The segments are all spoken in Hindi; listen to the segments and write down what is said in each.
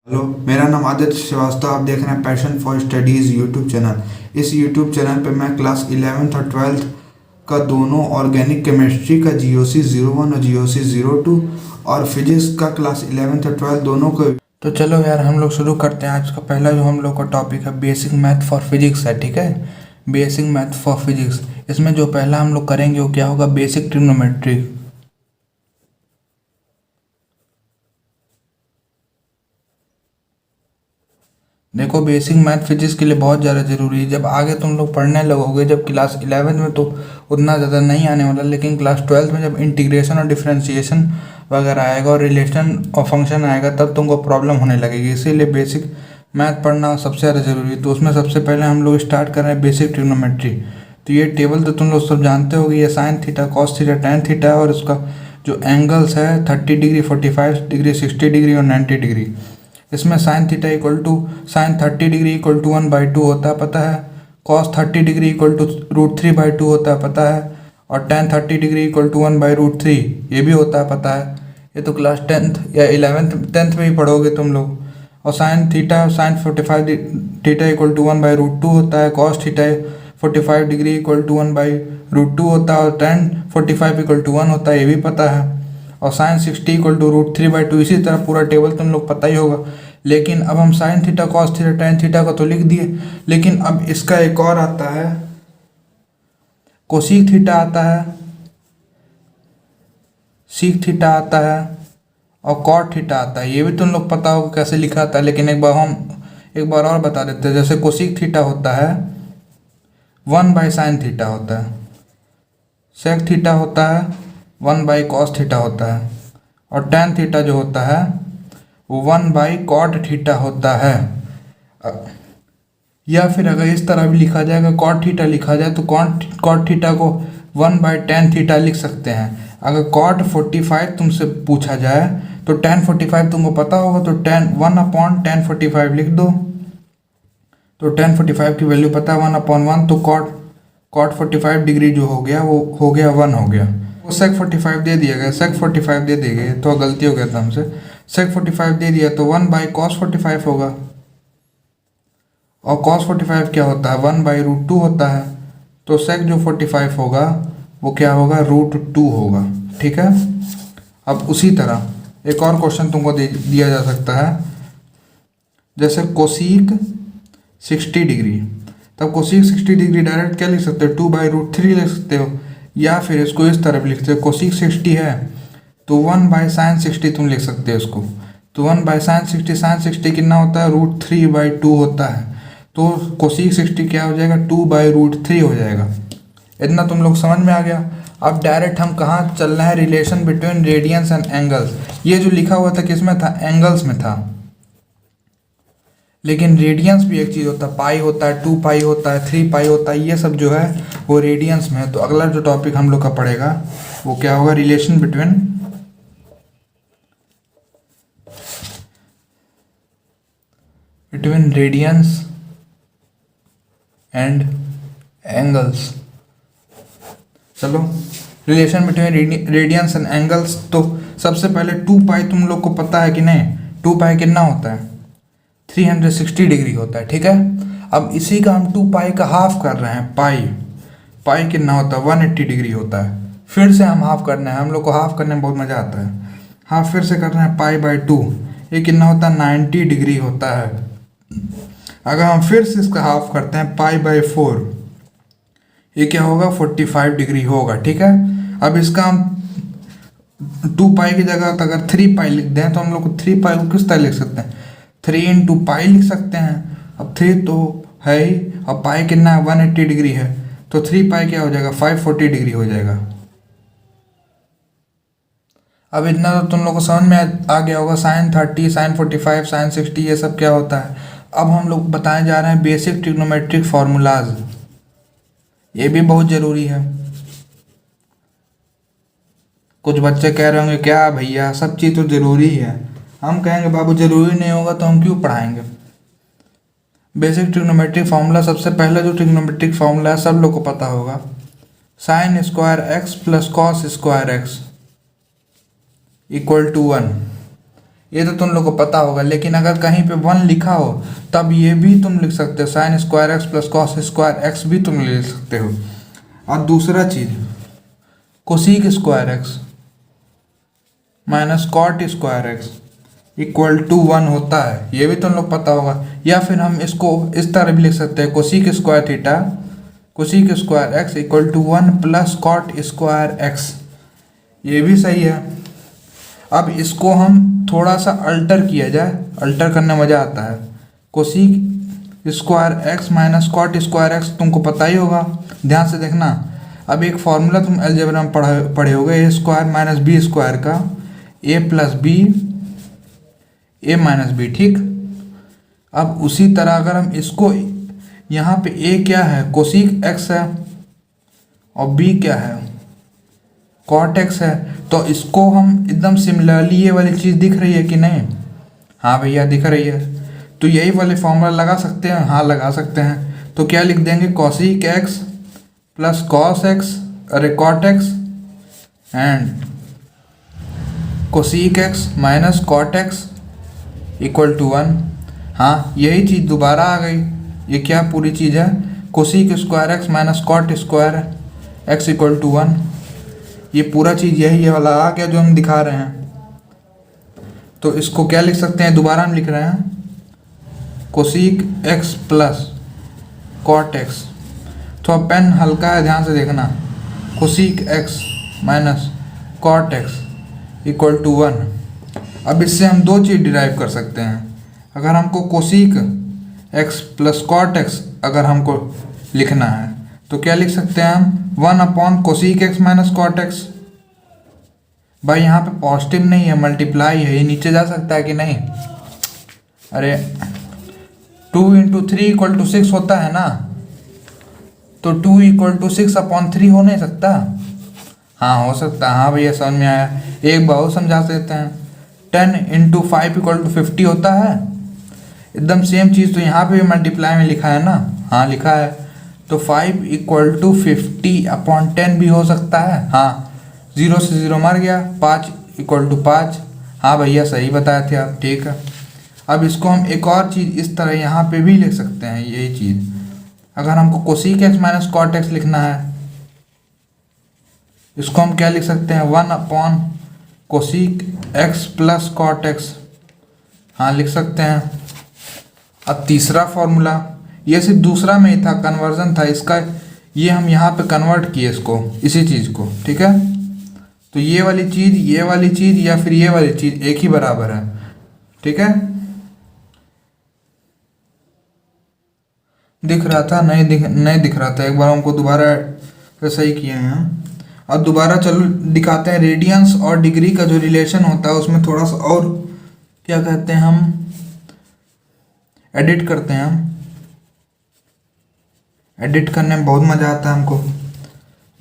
हेलो, मेरा नाम आदित्य श्रीवास्तव। आप देख रहे हैं passion for studies YouTube channel. इस यूट्यूब चैनल पे मैं क्लास 11th और 12th का दोनों ऑर्गेनिक केमिस्ट्री का जीओसी 01 और जीओसी 02 और फिजिक्स का क्लास 11th और 12th दोनों को। तो चलो यार, हम लोग शुरू करते हैं। आज का पहला जो हम लोग का टॉपिक है बेसिक मैथ फॉर फिजिक्स है। ठीक है, बेसिक मैथ फॉर फिजिक्स। इसमें जो पहला हम लोग करेंगे वो क्या होगा, बेसिक ट्रिग्नोमेट्री। देखो, बेसिक मैथ फिजिक्स के लिए बहुत ज़्यादा ज़रूरी है। जब आगे तुम लोग पढ़ने लगोगे, जब क्लास 11th में तो उतना ज़्यादा नहीं आने वाला, लेकिन क्लास 12th में जब इंटीग्रेशन और डिफरेंशिएशन वगैरह आएगा और रिलेशन और फंक्शन आएगा, तब तुमको प्रॉब्लम होने लगेगी। इसीलिए बेसिक मैथ पढ़ना सबसे ज़्यादा ज़रूरी है। तो उसमें सबसे पहले हम लोग स्टार्ट कर रहे हैं बेसिक ट्रिग्नोमेट्री। तो ये टेबल तो तुम लोग सब जानते होगे, ये sine theta, cos theta, tan theta है, और इसका जो एंगल्स है 30 डिग्री, 45 डिग्री, 60 डिग्री और 90 डिग्री। इसमें sine theta equal to sine 30 degree equal to 1/2 होता है, पता है। कॉस 30 डिग्री इक्वल टू √3/2 होता है, पता है। और टैन 30 डिग्री इक्वल टू 1/√3 ये भी होता है, पता है। ये तो क्लास 10th या 10th में ही पढ़ोगे तुम लोग। और sine theta, sine 45 theta equal to 1/√2 होता है। Cos theta 45 degree equal to 1/√2 होता है। और टैन 45 इक्वल टू 1 होता है, ये भी पता है। और साइन 60 इक्वल टू √3/2। इसी तरह पूरा टेबल तुम लोग पता ही होगा। लेकिन अब हम sine theta, cos theta, tan theta का तो लिख दिए, लेकिन अब इसका एक और आता है, कोसीक थीटा आता है, सीक थीटा आता है और कॉट थीटा आता है। ये भी तुम लोग पता होगा कैसे लिखा आता है, लेकिन एक बार और बता देते हैं। जैसे कोसीक थीटा होता है 1/sin थीटा होता है, सेक थीटा होता है 1/cos थीटा होता है, और टैन थीटा जो होता है वो 1/cot थीटा होता है। या फिर अगर इस तरह भी लिखा जाएगा, cot थीटा लिखा जाए, तो cot थीटा को 1/tan थीटा लिख सकते हैं। अगर cot 45 तुमसे पूछा जाए तो tan 45 तुमको पता होगा, तो tan 1/tan 45 लिख दो। तो tan 45 की वैल्यू पता है 1/1, तो cot 45 डिग्री जो हो गया वो हो गया 1 हो गया। वो sec 45 दे दिया गया, sec 45 दे दिए गए, तो गलती हो गया था हमसे। sec 45 दे दिया तो 1/cos 45 होगा। और cos 45 क्या होता है, 1/√2 होता है। तो sec जो 45 होगा वो क्या होगा, √2 होगा। ठीक है। अब उसी तरह एक और क्वेश्चन तुमको दिया जा सकता है, जैसे कोसीक 60 डिग्री। तब कोसीक 60 डिग्री डायरेक्ट क्या लिख सकते हो, 2/√3 लिख सकते हो। या फिर इसको इस तरह भी लिखते हो, कोसीक 60 है तो 1/sin 60 तुम लिख सकते हो इसको। तो 1/sin 60, sin 60 कितना होता है, √3/2 होता है। तो कोसीक 60 क्या हो जाएगा, 2/√3 हो जाएगा। इतना तुम लोग समझ में आ गया। अब डायरेक्ट हम कहाँ चल रहे हैं, relation between radians and angles. ये जो लिखा हुआ था किसमें था, एंगल्स में था। लेकिन रेडियंस भी एक चीज़ होता है, पाई होता है, 2 पाई होता है, 3 पाई होता है, ये सब जो है वो रेडियंस में है। तो अगला जो टॉपिक हम लोग का पड़ेगा वो क्या होगा, relation between radians and angles. चलो, relation between radians and angles. तो सबसे पहले 2 पाई तुम लोग को पता है कि नहीं, 2 पाई कितना होता है, 360 डिग्री होता है। ठीक है। अब इसी का हम 2 पाई का हाफ कर रहे हैं, पाई कितना होता है, 180 डिग्री होता है। फिर से हम हाफ करना है, हम लोग को हाफ करने में बहुत मज़ा आता है। हाफ फिर से कर रहे हैं, π/2, ये कितना होता है, 90 डिग्री होता है। अगर हम फिर से इसका हाफ करते हैं, π/4, ये क्या होगा, 45 डिग्री होगा। ठीक है। अब इसका हम 2 पाई की जगह अगर 3 पाई लिख दें, तो हम लोग को 3 पाई को किस तरह लिख सकते हैं, 3 × पाई लिख सकते हैं। अब 3 तो है ही, अब पाई कितना है, 180 डिग्री है, तो 3 पाई क्या हो जाएगा, 540 डिग्री हो जाएगा। अब इतना तो तुम लोग को समझ में आ गया होगा, साइन 30, साइन 45, साइन 60 ये सब क्या होता है। अब हम लोग बताने जा रहे हैं बेसिक ट्रिग्नोमेट्रिक फार्मूलाज। ये भी बहुत ज़रूरी है। कुछ बच्चे कह रहे होंगे क्या भैया, सब चीज़ तो ज़रूरी है। हम कहेंगे बाबू ज़रूरी नहीं होगा तो हम क्यों पढ़ाएंगे। बेसिक ट्रिग्नोमेट्रिक फार्मूला, सबसे पहला जो ट्रिग्नोमेट्रिक फार्मूला है सब लोग को पता होगा, sine square x plus cos square x equal to 1। ये तो तुम लोग को पता होगा, लेकिन अगर कहीं पे 1 लिखा हो तब ये भी तुम लिख सकते हो, sine square x plus cos square x भी तुम लिख सकते हो। और दूसरा चीज़ cosec square x minus cot square x equal to 1 होता है, ये भी तुम लोग पता होगा। या फिर हम इसको इस तरह भी लिख सकते हैं, cosec square theta cosec square x equal to 1 plus cot square x, ये भी सही है। अब इसको हम थोड़ा सा अल्टर किया जाए, अल्टर करने मज़ा आता है। Cosec square x minus cot square x तुमको पता ही होगा, ध्यान से देखना। अब एक फॉर्मूला तुम अलजेब्रा में पढ़े होगे, ए स्क्वायर माइनस बी स्क्वायर का ए प्लस बी ए माइनस बी, ठीक। अब उसी तरह अगर हम इसको, यहाँ पे ए क्या है कोसीक एक्स है और बी क्या है कॉट एक्स है, तो इसको हम एकदम सिमिलरली, ये वाली चीज़ दिख रही है कि नहीं? हाँ भैया दिख रही है। तो यही वाले फॉर्मूला लगा सकते हैं, हाँ लगा सकते हैं। तो क्या लिख देंगे, cosec x plus cos x अरे cot x and cosec x minus cot x equal to 1। हाँ यही चीज़ दोबारा आ गई। ये क्या पूरी चीज़ है, cosec square x minus cot square x equal to 1। ये पूरा चीज़ यही वाला आ गया जो हम दिखा रहे हैं। तो इसको क्या लिख सकते हैं, दोबारा हम लिख रहे हैं, कोसीक एक्स प्लस कॉट एक्स। तो अब पेन हल्का है, ध्यान से देखना, cosec x minus cot x equal to 1। अब इससे हम दो चीज़ डिराइव कर सकते हैं। अगर हमको कोसीक एक्स प्लस कॉट एक्स अगर हमको लिखना है तो क्या लिख सकते हैं हम, 1 अपॉन कोसीक एक्स माइनस कॉट एक्स। भाई यहाँ पे पॉजिटिव नहीं है, मल्टीप्लाई है, ये नीचे जा सकता है कि नहीं? अरे 2 इंटू 3 इक्वल टू 6 होता है ना, तो 2 इक्वल टू 6 अपॉन 3 हो नहीं सकता? हाँ हो सकता है। हाँ भैया समझ में आया, एक बहुत समझा देते हैं। 10 इंटू 5 इक्वल टू 50 होता है, एकदम सेम चीज़ तो यहाँ पे भी मल्टीप्लाई में लिखा है ना, हाँ लिखा है। तो 5 इक्वल टू 50 अपॉन 10 भी हो सकता है, हाँ 0 से 0 मर गया, 5 इक्वल टू 5। हाँ भैया सही बताए थे आप, ठीक है। अब इसको हम एक और चीज़ इस तरह यहाँ पे भी लिख सकते हैं, यही चीज़। अगर हमको कोसीक एक्स माइनस कॉट एक्स लिखना है, इसको हम क्या लिख सकते हैं, 1 अपॉन कोसीक एक्स प्लस कॉट एक्स, हाँ लिख सकते हैं। अब तीसरा फॉर्मूला, ये सिर्फ दूसरा में ही था, कन्वर्जन था इसका, ये हम यहाँ पे कन्वर्ट किए इसको, इसी चीज़ को, ठीक है। तो ये वाली चीज़ या फिर ये वाली चीज़ एक ही बराबर है, ठीक है। दिख रहा था, नहीं दिख रहा था, एक बार हमको दोबारा सही किए हैं। अब दोबारा चलो दिखाते हैं, रेडियंस और डिग्री का जो रिलेशन होता है उसमें थोड़ा सा और क्या कहते हैं हम, एडिट करते हैं। एडिट करने में बहुत मज़ा आता है हमको।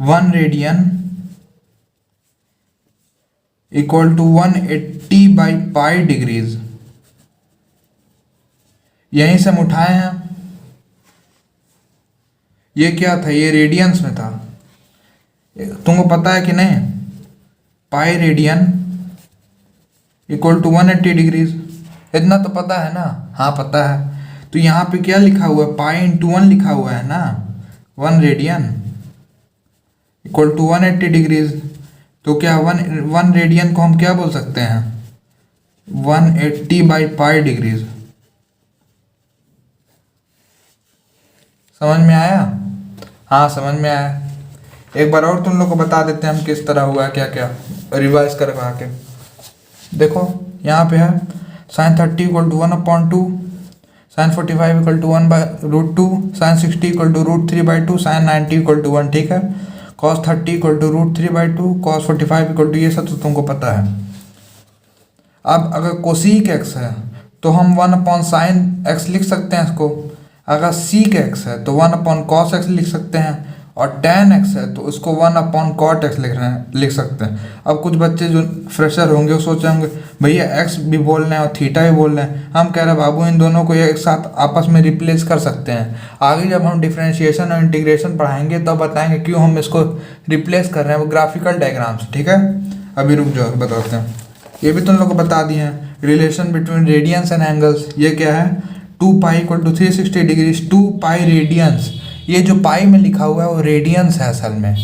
1 radian equal to 180 by pi degrees, यहीं से हम उठाए हैं। ये क्या था, ये रेडियंस में था, तुमको पता है कि नहीं? Pi radian equal to 180 degrees, इतना तो पता है ना? हाँ पता है। तो यहाँ पे क्या लिखा हुआ है, पाई इंटू 1 लिखा हुआ है ना, 1 रेडियन इक्वल टू 180 डिग्रीज। तो क्या 1 रेडियन को हम क्या बोल सकते हैं, 180 बाई पाई डिग्रीज। समझ में आया? हाँ समझ में आया। एक बार और तुम लोग को बता देते हैं हम किस तरह हुआ, क्या क्या रिवाइज करवा के। देखो यहाँ पे है sine 30 equal to 1/2, sine 45 equal to 1/√2, sine 60 equal to √3/2, sine 90 equal to 1, ठीक है। Cos 30 equal to √3/2, cos 45 equal to, ये सब तो तुमको पता है। अब अगर कोसीक एक्स है तो हम 1/sin x लिख सकते हैं इसको। अगर सीक एक्स है तो 1/cos x लिख सकते हैं, और tan x है तो उसको 1/cot x लिख सकते हैं। अब कुछ बच्चे जो फ्रेशर होंगे वो सोचे होंगे भैया x भी बोल रहे हैं और थीटा भी बोल रहे हैं, हम कह रहे हैं बाबू इन दोनों को एक साथ आपस में रिप्लेस कर सकते हैं। आगे जब हम डिफरेंशिएशन और इंटीग्रेशन पढ़ाएंगे तब बताएंगे क्यों हम इसको रिप्लेस कर रहे हैं, वो ग्राफिकल डायग्राम से, ठीक है। अभी रुक जाओ बताते हैं, ये भी तुम लोग को बता दिए हैं। Relation between radians and angles, ये क्या है, 2 pi equal to 360 degrees, 2 pi radians. ये जो पाई में लिखा हुआ है वो रेडियंस है असल में,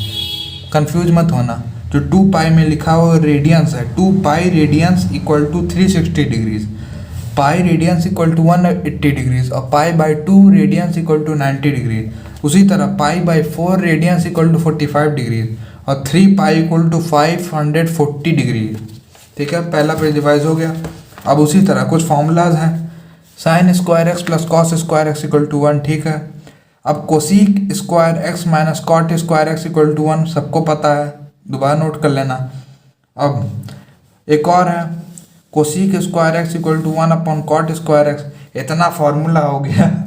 कंफ्यूज मत होना। जो 2 पाई में लिखा हुआ है रेडियंस है, 2 pi radians equal to 360 degrees, pi radians equal to 180 degrees, और pi by 2 radians equal to 90 degree. उसी तरह pi by 4 radians equal to 45 degree, और 3 पाई इक्वल टू 540 डिग्री। ठीक है, पहला पेज डिवाइज हो गया। अब उसी तरह कुछ फॉर्मूलाज हैं, sine square x plus cos square x equal to 1। ठीक है, अब cosec square x minus cot square x equal to 1 सबको पता है, दोबारा नोट कर लेना। अब एक और है, cosec square x equal to 1 upon cot square x. इतना फॉर्मूला हो गया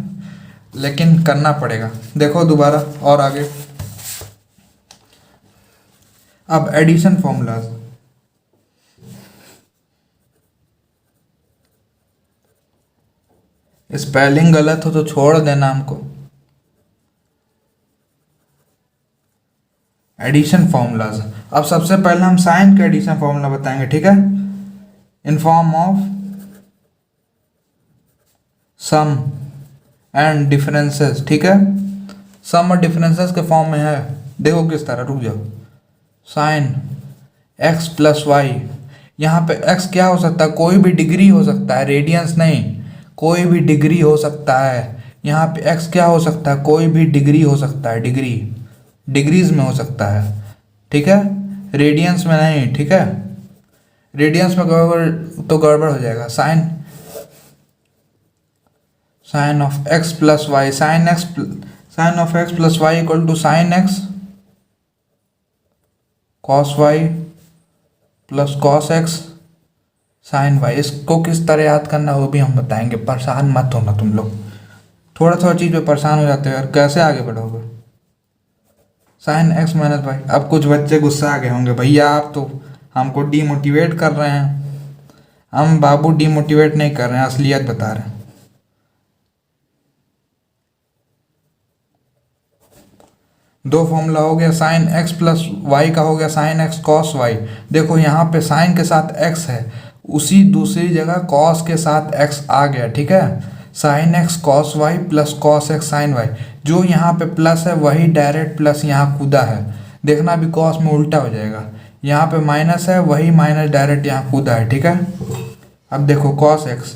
लेकिन करना पड़ेगा। देखो दोबारा और आगे, अब एडिशन फॉर्मूलाज, स्पेलिंग गलत हो तो छोड़ देना हमको। एडिशन फॉर्मूलाज, अब सबसे पहले हम साइन का एडिशन फॉर्मूला बताएंगे। ठीक है, in form of sum and differences. ठीक है, सम और डिफरेंसेस के फॉर्म में है। देखो किस तरह, रुक जाओ, साइन एक्स प्लस वाई, यहाँ पे एक्स क्या हो सकता है, कोई भी डिग्री हो सकता है, रेडियंस नहीं, कोई भी डिग्री हो सकता है। यहाँ पे एक्स क्या हो सकता है, कोई भी डिग्री हो सकता है, डिग्री, डिग्रीज में हो सकता है। ठीक है, रेडियंस में नहीं। ठीक है, रेडियंस में गड़बड़ तो गड़बड़ हो जाएगा। Sine of x plus y, sine of x plus y equal to sine x cos y plus cos x sine y. इसको किस तरह याद करना वो भी हम बताएंगे, परेशान मत होना तुम लोग। थोड़ा थोड़ा चीज़ पे परेशान हो जाते हो यार, कैसे आगे बढ़ोगे। साइन एक्स माइनस वाई, अब कुछ बच्चे गुस्सा आ गए होंगे, भैया आप तो हमको डीमोटिवेट कर रहे हैं। हम बाबू डीमोटिवेट नहीं कर रहे हैं, असलियत बता रहे हैं। दो फॉर्मूला हो गया, साइन एक्स प्लस वाई का हो गया साइन एक्स कॉस वाई। देखो यहाँ पे साइन के साथ एक्स है, उसी दूसरी जगह कॉस के साथ एक्स आ गया। ठीक है, sine x cos y plus cos x sine y, जो यहाँ पे प्लस है वही डायरेक्ट प्लस यहाँ कूदा है। देखना भी कॉस में उल्टा हो जाएगा, यहाँ पे माइनस है वही माइनस डायरेक्ट यहाँ कूदा है। ठीक है, अब देखो cos x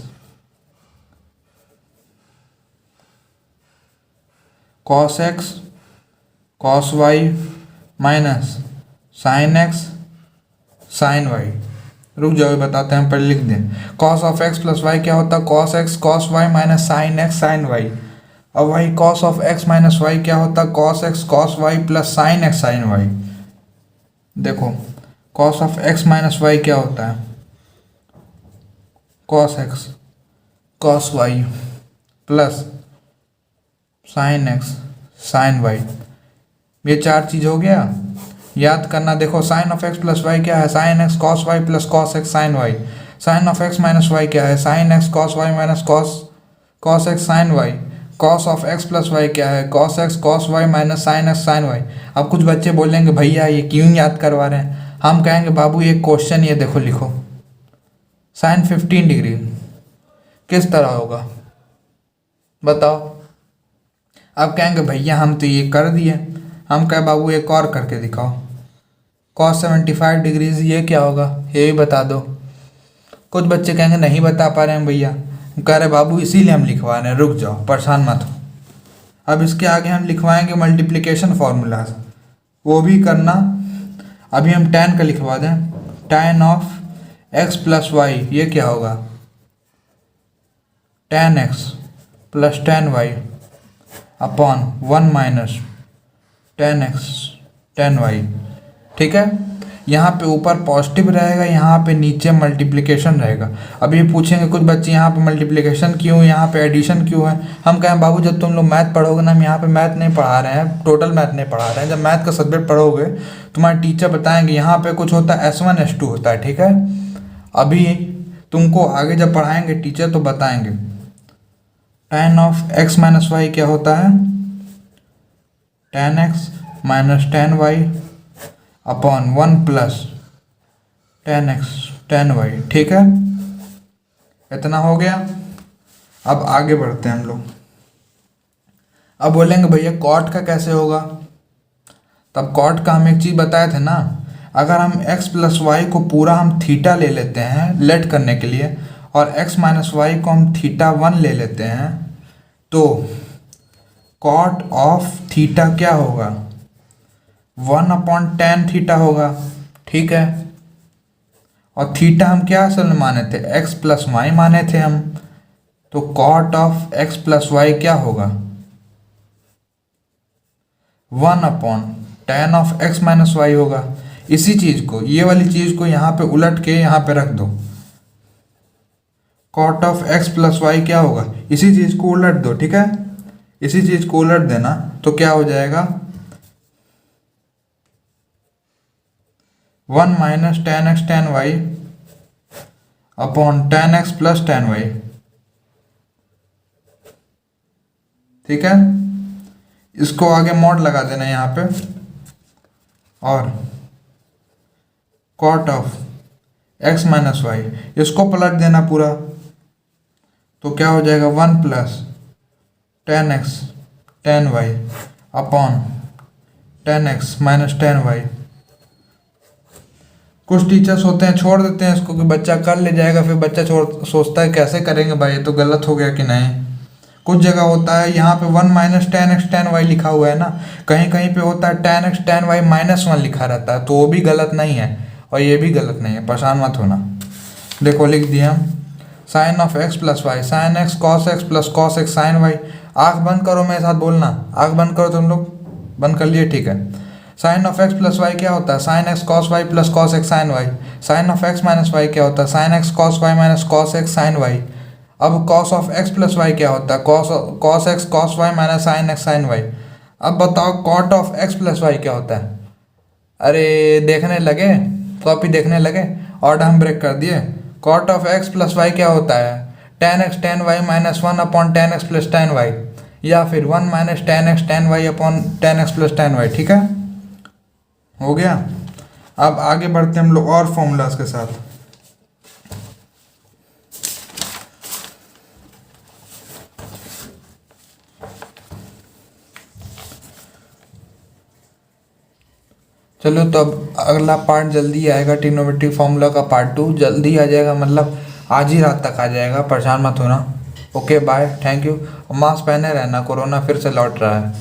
cos y minus sine x sine y. रुक जाओ बताते हैं, पहले लिख दें। Cos of x plus y क्या होता है, cos x cos y minus sine x sine y. अब वही cos of x minus y क्या होता है, cos x cos y plus sine x sine y. देखो cos of x minus y क्या होता है, cos x cos y plus sine x sine y. ये चार चीज हो गया, याद करना। देखो sine of x plus y क्या है, sine x cos y plus cos x sine y. Sine of x minus y क्या है, sine x cos y minus cos x sine y. Cos of x plus y क्या है, cos x cos y minus sine x sine y. अब कुछ बच्चे बोलेंगे भैया ये क्यों याद करवा रहे हैं, हम कहेंगे बाबू ये क्वेश्चन ये देखो लिखो, साइन 15 डिग्री किस तरह होगा बताओ। अब कहेंगे भैया हम तो ये कर दिए, हम कहे बाबू एक और करके दिखाओ, कॉस 75 डिग्रीज ये क्या होगा, ये भी बता दो। कुछ बच्चे कहेंगे नहीं बता पा रहे हैं भैया, कह रहे बाबू इसीलिए हम लिखवा रहे हैं, रुक जाओ परेशान मत हो। अब इसके आगे हम लिखवाएंगे मल्टीप्लिकेशन फार्मूलाज, वो भी करना। अभी हम tan का लिखवा दें, tan of x plus y ये क्या होगा, tan x plus tan y upon 1 minus tan x tan y. ठीक है, यहाँ पे ऊपर पॉजिटिव रहेगा, यहाँ पे नीचे मल्टीप्लिकेशन रहेगा। अब ये पूछेंगे कुछ बच्चे यहाँ पे मल्टीप्लिकेशन क्यों, यहाँ पे एडिशन क्यों है। हम कहें बाबू जब तुम लोग मैथ पढ़ोगे ना, हम यहाँ पे मैथ नहीं पढ़ा रहे हैं, टोटल मैथ नहीं पढ़ा रहे हैं। जब मैथ का सब्जेक्ट पढ़ोगे तुम्हारे टीचर बताएंगे यहाँ पे कुछ होता है S1 S2 होता है। ठीक है, अभी तुमको आगे जब पढ़ाएंगे टीचर तो बताएंगे। tan of x minus y क्या होता है, tan x minus tan y upon 1 plus tan x tan y. ठीक है, इतना हो गया। अब आगे बढ़ते हैं हम लोग। अब बोलेंगे भैया कॉट का कैसे होगा। तब कॉट का हम एक चीज़ बताए थे ना, अगर हम x प्लस वाई को पूरा हम थीटा ले लेते हैं लेट करने के लिए, और x माइनस वाई को हम थीटा 1 ले लेते हैं, तो कॉट ऑफ थीटा क्या होगा, 1/tan थीटा होगा। ठीक है, और थीटा हम क्या असल में माने थे, x प्लस वाई माने थे हम, तो cot of x plus y क्या होगा, 1/tan of x minus Y होगा। इसी चीज को, ये वाली चीज को यहाँ पे उलट के यहाँ पे रख दो, cot of x plus y क्या होगा, इसी चीज को उलट दो। ठीक है, इसी चीज को उलट देना तो क्या हो जाएगा, 1 minus tan x tan y upon tan x plus tan y। ठीक है, इसको आगे मॉड लगा देना यहाँ पे, और cot of x minus y इसको पलट देना पूरा, तो क्या हो जाएगा 1 plus tan x tan y upon tan x minus tan y। कुछ टीचर्स होते हैं छोड़ देते हैं इसको कि बच्चा कर ले जाएगा, फिर बच्चा सोचता है कैसे करेंगे भाई, ये तो गलत हो गया कि नहीं। कुछ जगह होता है यहाँ पे 1 minus tan x tan y लिखा हुआ है ना, कहीं कहीं पे होता है tan x tan y minus 1 लिखा रहता है, तो वो भी गलत नहीं है और ये भी गलत नहीं है, परेशान मत होना। देखो लिख दिया हम, sine of x plus y sine x cos x plus cos x sine y। आँख बंद करो, मेरे साथ बोलना, आँख बंद करो, तुम लोग बंद कर लिए, ठीक है। Sine of x plus y क्या होता है, sine x cos y plus cos x sine y। Sine of x minus y क्या होता है, sine x cos y minus cos x sine y। अब cos of x plus y क्या होता है, cos x cos y minus sine x sine y। अब बताओ cot of x plus y क्या होता है। अरे देखने लगे, कॉपी देखने लगे, ऑर्डर हम ब्रेक कर दिए। Cot of x plus y क्या होता है, tan x tan y minus 1/tan x plus tan y, या फिर 1 minus tan x tan y upon tan x plus tan y। ठीक है, हो गया। अब आगे बढ़ते हम लोग और फॉर्मूलाज के साथ। चलो, तो अब अगला पार्ट जल्दी आएगा, ट्रिग्नोमेट्रिक फॉर्मूला का पार्ट 2 जल्दी आ जाएगा, मतलब आज ही रात तक आ जाएगा, परेशान मत होना। Okay bye, thank you. Mask पहने रहना, कोरोना फिर से लौट रहा है।